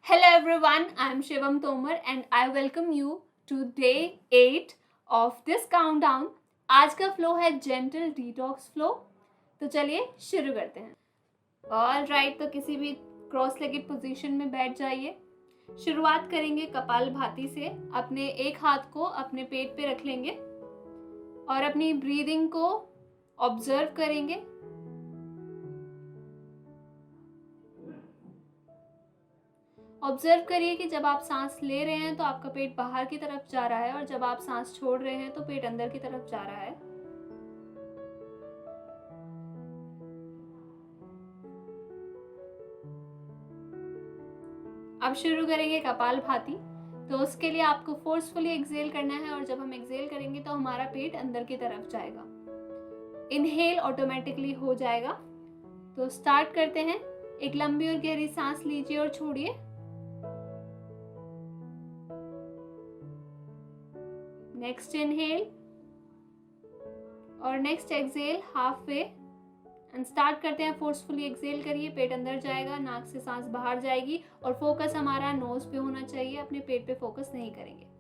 Hello everyone, I am Shivam Tomar and I welcome you to day 8 of this countdown. आज का flow है gentle detox flow. तो चलिए शुरू करते हैं। ऑल राइट, तो किसी भी क्रॉस लेगेड पोजीशन में बैठ जाइए। शुरुआत करेंगे कपालभाति से। अपने एक हाथ को अपने पेट पे रख लेंगे और अपनी ब्रीदिंग को ऑब्जर्व करेंगे। ऑब्जर्व करिए कि जब आप सांस ले रहे हैं तो आपका पेट बाहर की तरफ जा रहा है और जब आप सांस छोड़ रहे हैं तो पेट अंदर की तरफ जा रहा है। अब शुरू करेंगे कपालभाति। तो उसके लिए आपको फोर्सफुली एक्सेल करना है और जब हम एक्सेल करेंगे तो हमारा पेट अंदर की तरफ जाएगा। इनहेल ऑटोमेटिकली हो जाएगा। तो स्टार्ट करते हैं। एक लंबी और गहरी सांस लीजिए और छोड़िए। नेक्स्ट इनहेल और next exhale half way and start करते हैं। फोर्सफुली एक्सेल करिए, पेट अंदर जाएगा, नाक से सांस बाहर जाएगी और फोकस हमारा नोज पे होना चाहिए, अपने पेट पे फोकस नहीं करेंगे।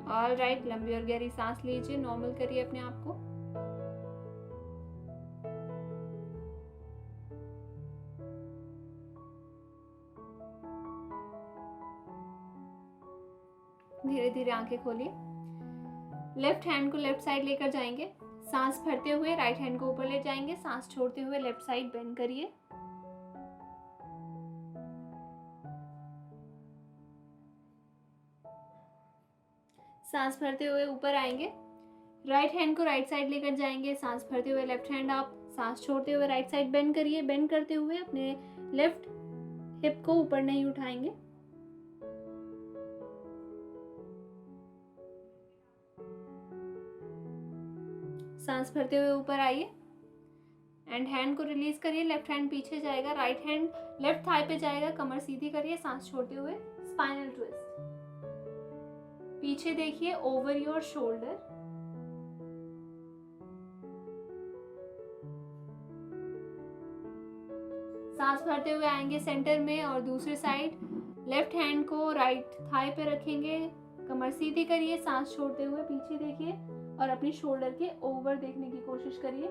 ऑल राइट, लंबी और गहरी सांस लीजिए, नॉर्मल करिए अपने आप को। धीरे धीरे आंखें खोलिए। लेफ्ट हैंड को लेफ्ट साइड लेकर जाएंगे। सांस भरते हुए राइट हैंड को ऊपर ले जाएंगे। सांस छोड़ते हुए लेफ्ट साइड बेंड करिए। सांस भरते हुए ऊपर आएंगे। राइट हैंड को राइट साइड लेकर जाएंगे। सांस भरते हुए लेफ्ट हैंड अप। सांस छोड़ते हुए राइट साइड बेंड करिए। बेंड करते हुए अपने लेफ्ट हिप को ऊपर नहीं उठाएंगे। सांस भरते हुए ऊपर आइए एंड हैंड को रिलीज करिए। लेफ्ट हैंड पीछे जाएगा, राइट हैंड लेफ्ट थाई पे जाएगा। कमर सीधी करिए। सांस छोड़ते हुए स्पाइनल ट्विस्ट। पीछे देखिए, ओवर योर शोल्डर। सांस भरते हुए आएंगे सेंटर में और दूसरी साइड लेफ्ट हैंड को राइट थाई पे रखेंगे। कमर सीधी करिए। सांस छोड़ते हुए पीछे देखिए और अपनी शोल्डर के ओवर देखने की कोशिश करिए।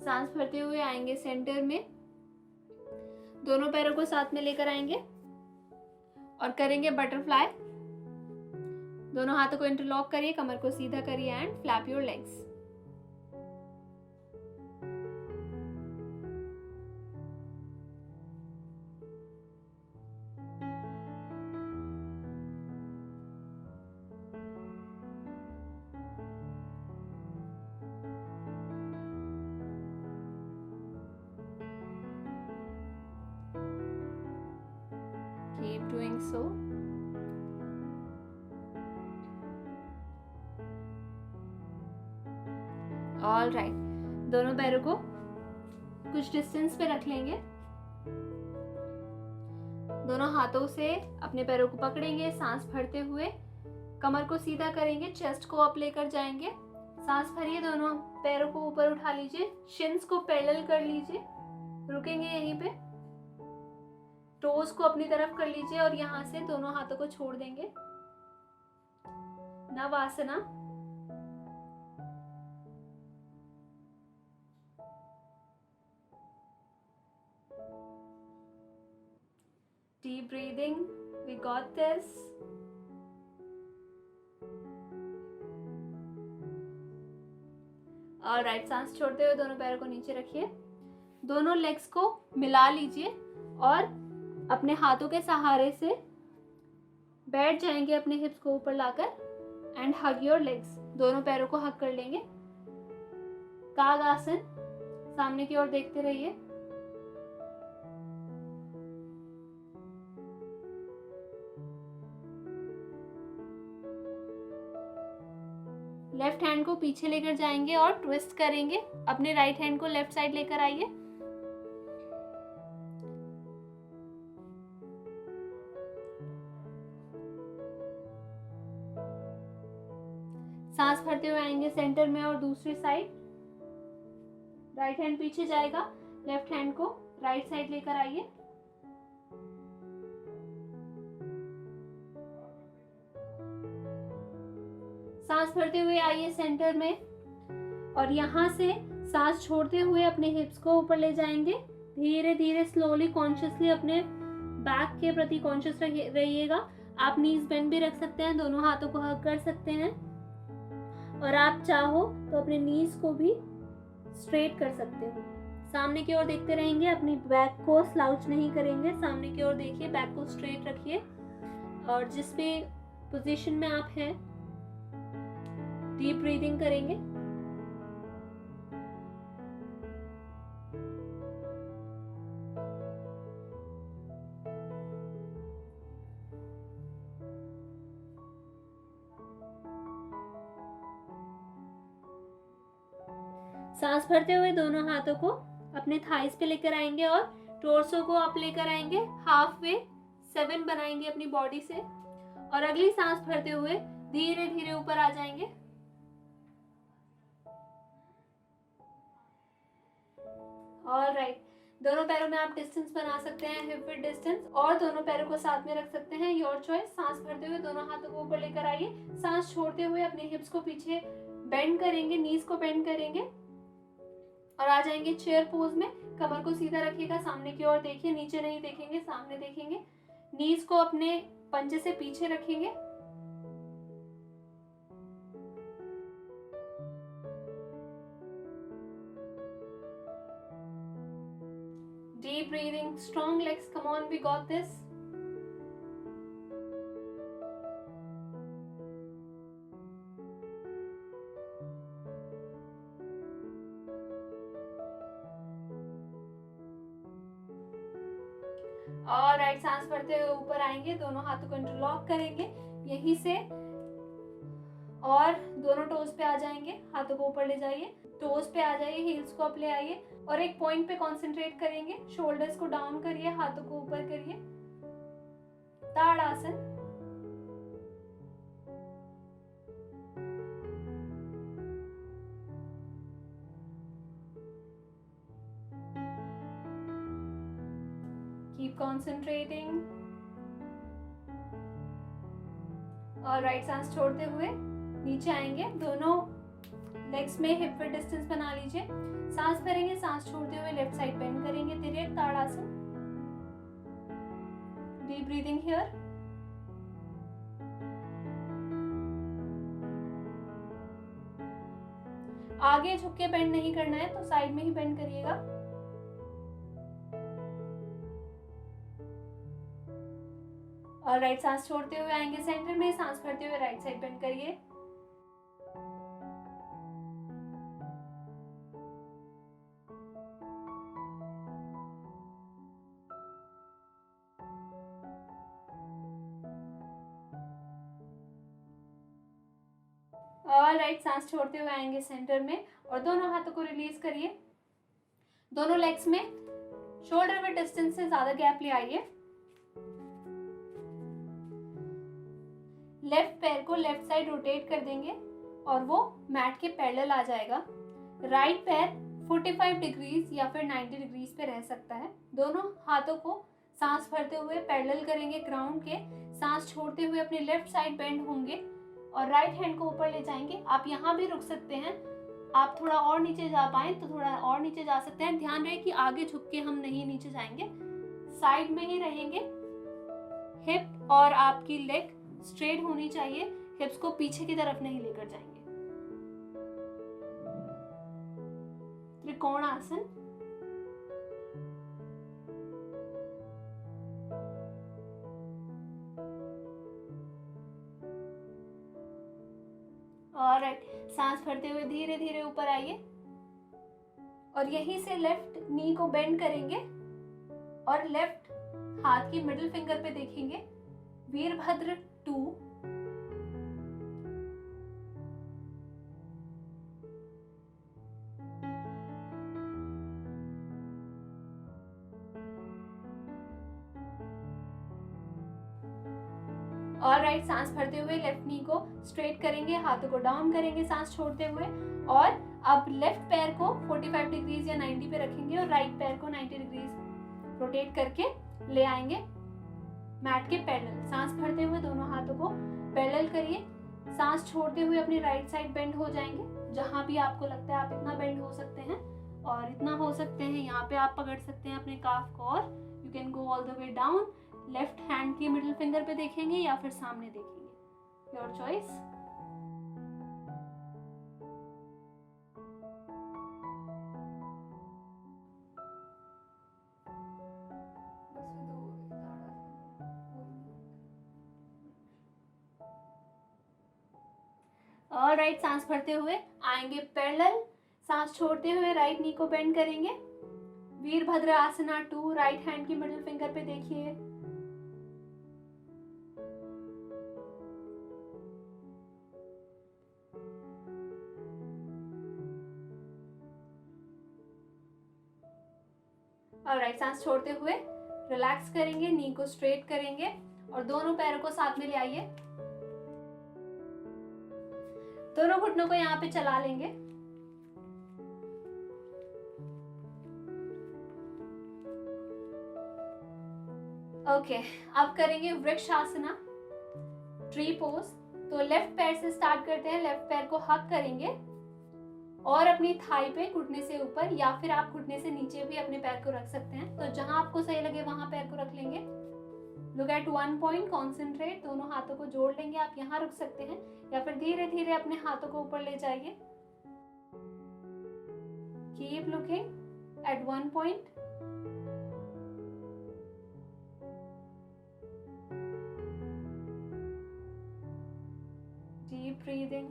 सांस भरते हुए आएंगे सेंटर में। दोनों पैरों को साथ में लेकर आएंगे और करेंगे बटरफ्लाई। दोनों हाथों को इंटरलॉक करिए, कमर को सीधा करिए and flap your legs. Keep doing so. All right, दोनों पैरों को कुछ डिस्टेंस पे रख लेंगे। दोनों हाथों से अपने पैरों को पकड़ेंगे। सांस भरते हुए कमर को सीधा करेंगे, चेस्ट को अप लेकर जाएंगे। सांस भरिए, दोनों पैरों को ऊपर उठा लीजिए, शिन्स को पैरेलल कर लीजिए। रुकेंगे यहीं पे। टोज को अपनी तरफ कर लीजिए और यहाँ से दोनों हाथों को छोड़ देंगे। नवासना। Deep breathing. We got this. Alright, सांस छोड़ते हुए दोनों पैरों को नीचे रखिए। दोनों लेग्स को मिला लीजिए और अपने हाथों के सहारे से बैठ जाएंगे अपने हिप्स को ऊपर लाकर एंड हग योर लेग्स। दोनों पैरों को हग कर लेंगे। काग आसन, सामने की ओर देखते रहिए। लेफ्ट हैंड को पीछे लेकर जाएंगे और ट्विस्ट करेंगे। अपने राइट हैंड को लेफ्ट साइड लेकर आइए। सांस भरते हुए आएंगे सेंटर में और दूसरी साइड। राइट हैंड पीछे जाएगा, लेफ्ट हैंड को राइट साइड लेकर आइए। सांस भरते हुए आइए सेंटर में और यहाँ से सांस छोड़ते हुए अपने हिप्स को ऊपर ले जाएंगे। धीरे धीरे स्लोली कॉन्शियसली अपने बैक के प्रति कॉन्शियस रहिएगा। आप नीज बेंड भी रख सकते हैं, दोनों हाथों को हग कर सकते हैं और आप चाहो तो अपने नीज को भी स्ट्रेट कर सकते हो। सामने की ओर देखते रहेंगे, अपनी बैक को स्लाउच नहीं करेंगे। सामने की ओर देखिए, बैक को स्ट्रेट रखिए और जिस भी पोजीशन में आप हैं डीप ब्रीदिंग करेंगे। सांस भरते हुए दोनों हाथों को अपने थाइस पे लेकर आएंगे और टोर्सो को आप लेकर आएंगे हाफ वे 7 बनाएंगे अपनी बॉडी से और अगली सांस भरते हुए धीरे धीरे ऊपर आ जाएंगे। ऑलराइट, दोनों पैरों में आप डिस्टेंस बना सकते हैं, हिप विड्थ डिस्टेंस, और दोनों पैरों को साथ में रख सकते हैं, योर चॉइस। सांस भरते हुए दोनों हाथों को ऊपर लेकर आइए। सांस छोड़ते हुए अपने हिप्स को पीछे बेंड करेंगे, नीज को बेंड करेंगे और आ जाएंगे चेयर पोज में। कमर को सीधा रखिएगा, सामने की ओर देखिए, नीचे नहीं देखेंगे, सामने देखेंगे। नीज को अपने पंजे से पीछे रखेंगे। Deep breathing, strong legs, come on, we got this. और राइट, सांस भरते हुए ऊपर आएंगे, दोनों हाथों को इंटरलॉक करेंगे यहीं से और दोनों टोज पे आ जाएंगे। हाथों को ऊपर ले जाइए, टोज पे आ जाइए, हील्स को अप ले आइए और एक पॉइंट पे कंसंट्रेट करेंगे। शोल्डर्स को डाउन करिए, हाथों को ऊपर करिए। ताड़ासन। Keep concentrating. और राइट, सांस छोड़ते हुए नीचे आएंगे, दोनों लेग्स में हिप विड्थ डिस्टेंस बना लीजिए। सांस भरेंगे, सांस छोड़ते हुए लेफ्ट साइड बेंड करेंगे, Tiryak Tadasana. Deep breathing here. आगे झुक के बेंड नहीं करना है, तो साइड में ही बेंड करिएगा। और राइट, सांस छोड़ते हुए आएंगे सेंटर में, सांस भरते हुए राइट साइड बेंड करिए। और राइट, सांस छोड़ते हुए आएंगे सेंटर में और दोनों हाथों को रिलीज करिए। दोनों लेग्स में शोल्डर विड्थ डिस्टेंस से ज्यादा गैप ले आइए। लेफ्ट पैर को लेफ्ट साइड रोटेट कर देंगे और वो मैट के पैरेलल आ जाएगा। राइट पैर 45 डिग्रीज या फिर 90 डिग्रीज पे रह सकता है। दोनों हाथों को सांस भरते हुए पैरेलल करेंगे ग्राउंड के। सांस छोड़ते हुए अपने लेफ्ट साइड बेंड होंगे और राइट हैंड को ऊपर ले जाएंगे। आप यहाँ भी रुक सकते हैं, आप थोड़ा और नीचे जा पाए तो थोड़ा और नीचे जा सकते हैं। ध्यान रहे कि आगे झुक के हम नहीं नीचे जाएंगे, साइड में ही रहेंगे। हिप और आपकी लेग स्ट्रेट होनी चाहिए, हिप्स को पीछे की तरफ नहीं लेकर जाएंगे। त्रिकोणासन। और सांस भरते हुए धीरे धीरे ऊपर आइए। और यहीं से लेफ्ट नी को बेंड करेंगे और लेफ्ट हाथ की मिडिल फिंगर पे देखेंगे वीरभद्र 2, और राइट सांस भरते हुए लेफ्ट नी को स्ट्रेट करेंगे, हाथों को डाउन करेंगे सांस छोड़ते हुए, और अब लेफ्ट पैर को 45 डिग्रीज या 90 पे रखेंगे और राइट पैर को 90 डिग्रीज रोटेट करके ले आएंगे मैट के पैरेलल। सांस भरते हुए दोनों हाथों को पैरेलल करिए, सांस छोड़ते हुए अपनी राइट साइड बेंड हो जाएंगे। जहां भी आपको लगता है आप इतना बेंड हो सकते हैं और इतना हो सकते हैं, यहाँ पे आप पकड़ सकते हैं अपने काफ को, और you can go all the way down. Left hand की मिडिल फिंगर पे देखेंगे या फिर सामने देखेंगे, योर चॉइस। और राइट सांस भरते हुए आएंगे पैरेलल, सांस छोड़ते हुए राइट नी को बेंड करेंगे, वीरभद्र आसना 2, राइट हैंड की मिडिल फिंगर पे देखिए, और राइट सांस छोड़ते हुए रिलैक्स करेंगे, नी को स्ट्रेट करेंगे और दोनों पैरों को साथ में ले आइए, दोनों घुटनों को यहाँ पे चला लेंगे। ओके, अब करेंगे वृक्षासना, ट्री पोज। तो लेफ्ट पैर से स्टार्ट करते हैं, लेफ्ट पैर को हक करेंगे और अपनी थाई पे घुटने से ऊपर या फिर आप घुटने से नीचे भी अपने पैर को रख सकते हैं, तो जहां आपको सही लगे वहां पैर को रख लेंगे। Look at one point, concentrate, दोनों हाथों को जोड़ लेंगे। आप यहाँ रुक सकते हैं या फिर धीरे धीरे अपने हाथों को ऊपर ले जाइए। Keep looking at one point. Deep breathing.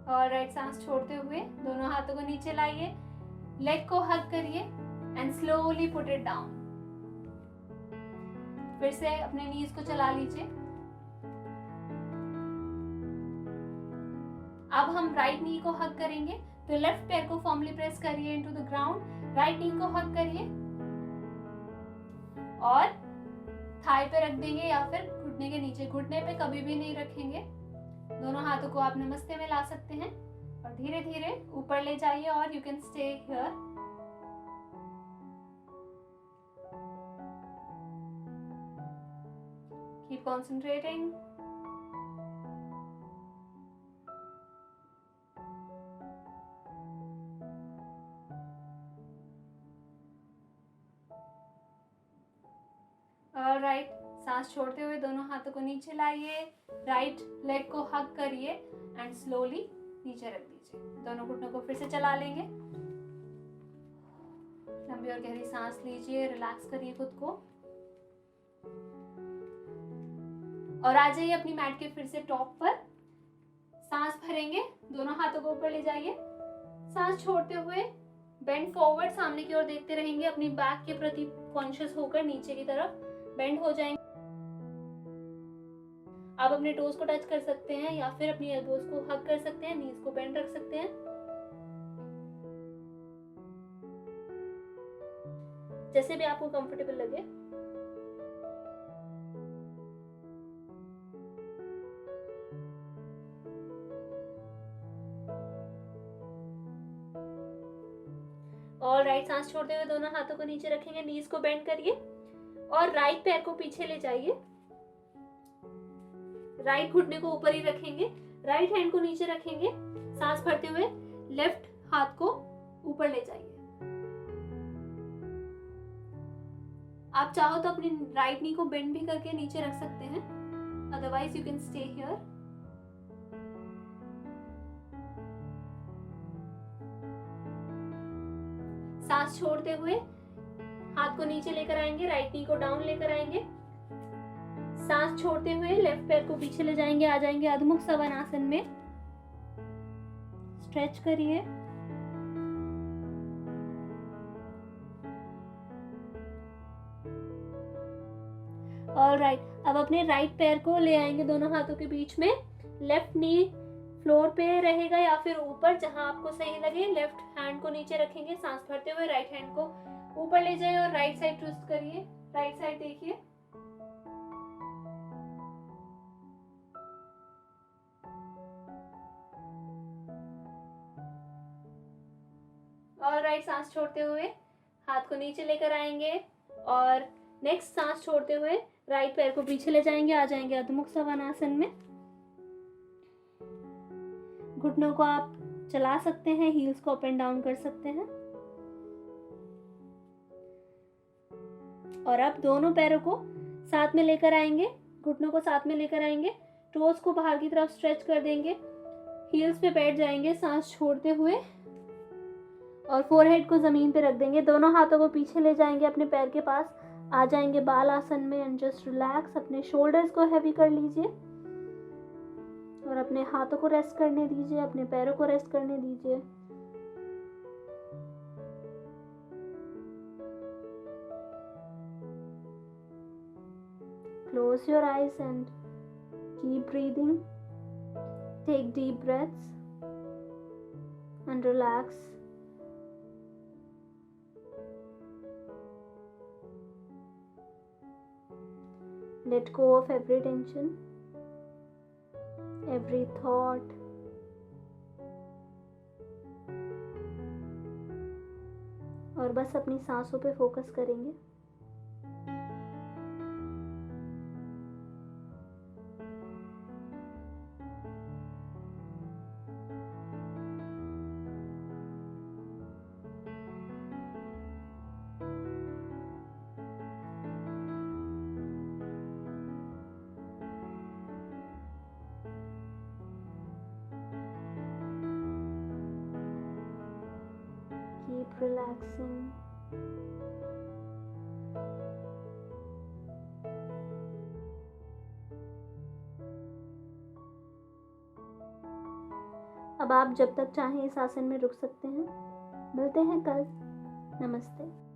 और राइट सांस छोड़ते हुए दोनों हाथों को नीचे लाइए, लेग को हग करिए and slowly put it down. फिर से अपने नीज को चला लीजिए। अब हम राइट नी को हग करेंगे, तो लेफ्ट पैर को फर्मली प्रेस करिए into the ground, right knee को हग करिए और थाई पे रख देंगे या फिर घुटने के नीचे। घुटने पे कभी भी नहीं रखेंगे। दोनों हाथों को आप नमस्ते में ला सकते हैं और धीरे धीरे ऊपर ले जाइए और you can stay here. Keep concentrating. Right सांस छोड़ते हुए दोनों हाथों को नीचे लाइए, राइट लेग को हग करिए एंड स्लोली नीचे रख दीजिए। दोनों घुटनों को फिर से चला लेंगे। लंबी और गहरी सांस लीजिए, रिलैक्स करिए खुद को और आ जाइए अपनी मैट के फिर से टॉप पर। सांस भरेंगे, दोनों हाथों को ऊपर ले जाइए, सांस छोड़ते हुए बेंड फॉरवर्ड, सामने की ओर देखते रहेंगे, अपनी बैक के प्रति कॉन्शियस होकर नीचे की तरफ बेंड हो जाएंगे। आप अपने टोज को टच कर सकते हैं या फिर अपनी एल्बोज को हग कर सकते हैं, नीज को बेंड रख सकते हैं, जैसे भी आपको कंफर्टेबल लगे। और राइट सांस छोड़ते हुए दोनों हाथों को नीचे रखेंगे, नीज को बेंड करिए और राइट पैर को पीछे ले जाइए, राइट घुटने को ऊपर ही रखेंगे, राइट हैंड को नीचे रखेंगे, सांस भरते हुए लेफ्ट हाथ को ऊपर ले जाइए। आप चाहो तो अपनी राइट नी को बेंड भी करके नीचे रख सकते हैं, otherwise you can stay here. सांस छोड़ते हुए हाथ को नीचे लेकर आएंगे, राइट नी को डाउन लेकर आएंगे, सांस छोड़ते हुए लेफ्ट पैर को पीछे ले जाएंगे, आ जाएंगे अधमुख सवनासन में। स्ट्रेच करिए। ऑलराइट, अब अपने राइट पैर को ले आएंगे दोनों हाथों के बीच में। लेफ्ट नी फ्लोर पे रहेगा या फिर ऊपर, जहां आपको सही लगे। लेफ्ट हैंड को नीचे रखेंगे, सांस भरते हुए राइट हैंड को ऊपर ले जाइए और राइट साइड ट्विस्ट करिए। राइट साइड देखिए। ऑलराइट, सांस छोड़ते हुए हाथ को नीचे लेकर आएंगे और नेक्स्ट सांस छोड़ते हुए राइट पैर को पीछे ले जाएंगे, आ जाएंगे अधमुख सवनासन में। घुटनों को आप चला सकते हैं, हील्स को अप एंड डाउन कर सकते हैं। और अब दोनों पैरों को साथ में लेकर आएंगे, घुटनों को साथ में लेकर आएंगे, टोज को बाहर की तरफ स्ट्रेच कर देंगे, हील्स पे बैठ जाएंगे सांस छोड़ते हुए और फोरहेड को जमीन पे रख देंगे। दोनों हाथों को पीछे ले जाएंगे, अपने पैर के पास आ जाएंगे बाल आसन में एंड जस्ट रिलैक्स। अपने शोल्डर्स को हैवी कर लीजिए और अपने हाथों को रेस्ट करने दीजिए, अपने पैरों को रेस्ट करने दीजिए। Close your eyes and keep breathing. Take deep breaths and relax. Let go of every tension, every thought. और बस अपनी सांसों पे फोकस करेंगे। Keep relaxing. अब आप जब तक चाहें इस आसन में रुक सकते हैं। मिलते हैं कल। नमस्ते।